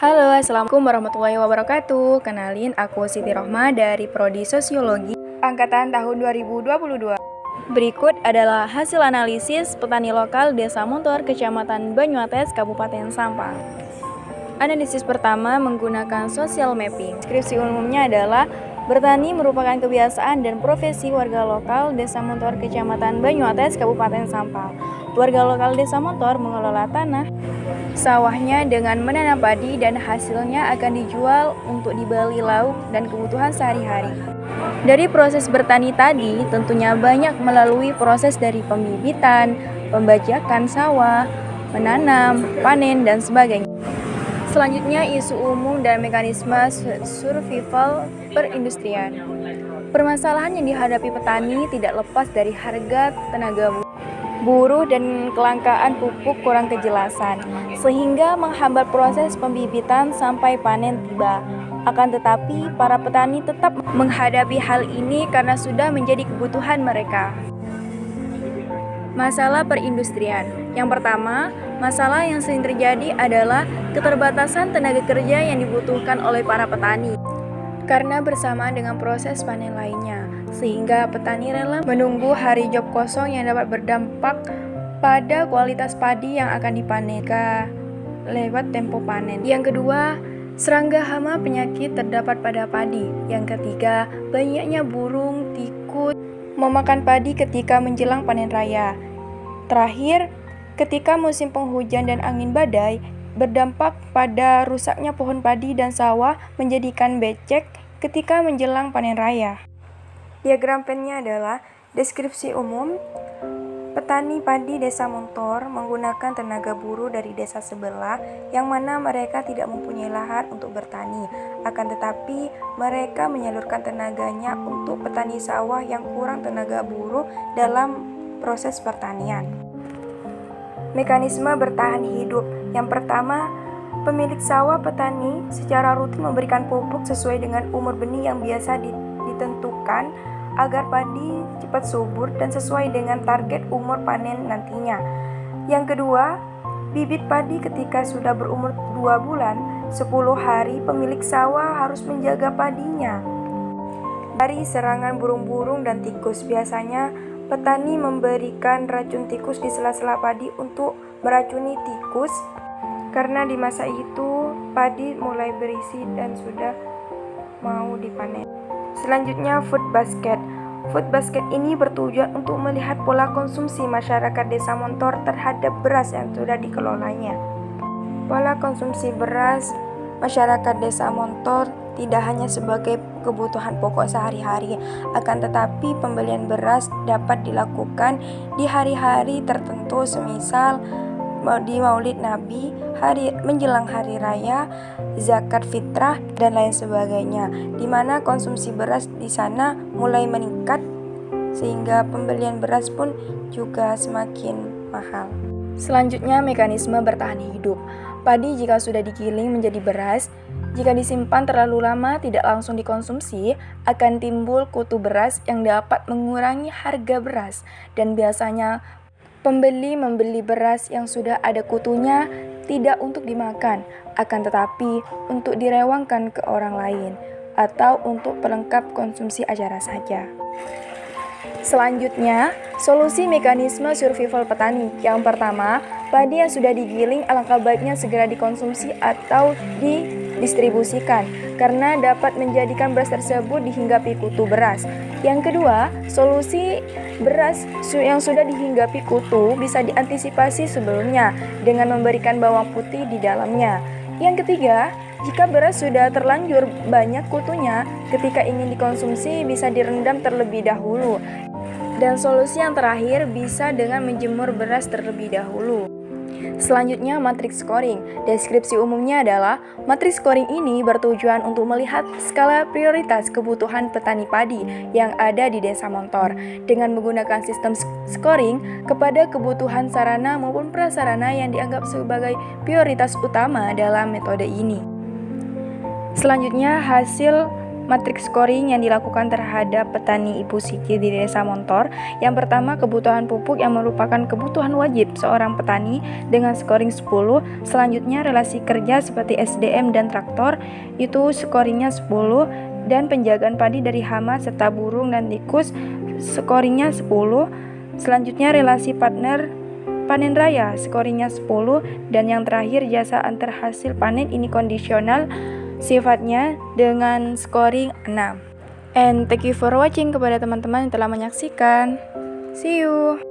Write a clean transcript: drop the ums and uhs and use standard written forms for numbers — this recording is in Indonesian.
Halo, Assalamualaikum warahmatullahi wabarakatuh. Kenalin, aku Siti Rohma dari Prodi Sosiologi Angkatan tahun 2022. Berikut adalah hasil analisis petani lokal Desa Montor, Kecamatan Banyuates, Kabupaten Sampang. Analisis pertama menggunakan social mapping. Deskripsi umumnya adalah bertani merupakan kebiasaan dan profesi warga lokal Desa Montor, Kecamatan Banyuates, Kabupaten Sampang. Warga lokal Desa Montor mengelola tanah sawahnya dengan menanam padi dan hasilnya akan dijual untuk dibeli lauk dan kebutuhan sehari-hari. Dari proses bertani tadi tentunya banyak melalui proses dari pembibitan, pembajakan sawah, menanam, panen, dan sebagainya. Selanjutnya isu umum dan mekanisme survival perindustrian. Permasalahan yang dihadapi petani tidak lepas dari harga tenaga buruh dan kelangkaan pupuk kurang kejelasan, sehingga menghambat proses pembibitan sampai panen tiba. Akan tetapi, para petani tetap menghadapi hal ini karena sudah menjadi kebutuhan mereka. Masalah perindustrian. Yang pertama, masalah yang sering terjadi adalah keterbatasan tenaga kerja yang dibutuhkan oleh para petani karena bersamaan dengan proses panen lainnya, sehingga petani rela menunggu hari job kosong yang dapat berdampak pada kualitas padi yang akan dipanen lewat tempo panen. Yang kedua, serangga hama penyakit terdapat pada padi. Yang ketiga, banyaknya burung, tikus memakan padi ketika menjelang panen raya. Terakhir, ketika musim penghujan dan angin badai, berdampak pada rusaknya pohon padi dan sawah menjadikan becek ketika menjelang panen raya. Diagram pennya adalah deskripsi umum. Petani padi Desa Montor menggunakan tenaga buruh dari desa sebelah yang mana mereka tidak mempunyai lahan untuk bertani. Akan tetapi mereka menyalurkan tenaganya untuk petani sawah yang kurang tenaga buruh dalam proses pertanian. Mekanisme bertahan hidup. Yang pertama, pemilik sawah petani secara rutin memberikan pupuk sesuai dengan umur benih yang biasa ditentukan agar padi cepat subur dan sesuai dengan target umur panen nantinya. Yang kedua, bibit padi ketika sudah berumur 2 bulan, 10 hari pemilik sawah harus menjaga padinya dari serangan burung-burung dan tikus. Biasanya petani memberikan racun tikus di sela-sela padi untuk meracuni tikus, karena di masa itu padi mulai berisi dan sudah mau dipanen. Selanjutnya, food basket. Food basket ini bertujuan untuk melihat pola konsumsi masyarakat Desa Montor terhadap beras yang sudah dikelolanya. Pola konsumsi beras masyarakat Desa Montor tidak hanya sebagai kebutuhan pokok sehari-hari, akan tetapi pembelian beras dapat dilakukan di hari-hari tertentu, semisal di Maulid Nabi, menjelang hari raya, zakat fitrah, dan lain sebagainya, di mana konsumsi beras di sana mulai meningkat sehingga pembelian beras pun juga semakin mahal. Selanjutnya, mekanisme bertahan hidup. Padi jika sudah digiling menjadi beras, jika disimpan terlalu lama tidak langsung dikonsumsi, akan timbul kutu beras yang dapat mengurangi harga beras, dan biasanya pembeli membeli beras yang sudah ada kutunya tidak untuk dimakan, akan tetapi untuk direwangkan ke orang lain atau untuk pelengkap konsumsi acara saja. Selanjutnya, solusi mekanisme survival petani. Yang pertama, padi yang sudah digiling alangkah baiknya segera dikonsumsi atau didistribusikan karena dapat menjadikan beras tersebut dihinggapi kutu beras. Yang kedua, solusi beras yang sudah dihinggapi kutu bisa diantisipasi sebelumnya dengan memberikan bawang putih di dalamnya. Yang ketiga, jika beras sudah terlanjur banyak kutunya, ketika ingin dikonsumsi bisa direndam terlebih dahulu. Dan solusi yang terakhir bisa dengan menjemur beras terlebih dahulu. Selanjutnya, matriks scoring. Deskripsi umumnya adalah matriks scoring ini bertujuan untuk melihat skala prioritas kebutuhan petani padi yang ada di Desa Montor dengan menggunakan sistem scoring kepada kebutuhan sarana maupun prasarana yang dianggap sebagai prioritas utama dalam metode ini. Selanjutnya, hasil matriks scoring yang dilakukan terhadap petani Ibu Siki di Desa Montor. Yang pertama, kebutuhan pupuk yang merupakan kebutuhan wajib seorang petani dengan scoring 10. Selanjutnya, relasi kerja seperti SDM dan traktor itu scoringnya 10. Dan penjagaan padi dari hama serta burung dan tikus scoringnya 10. Selanjutnya, relasi partner panen raya scoringnya 10. Dan yang terakhir, jasa antar hasil panen ini kondisional sifatnya dengan scoring 6. And thank you for watching kepada teman-teman yang telah menyaksikan. See you.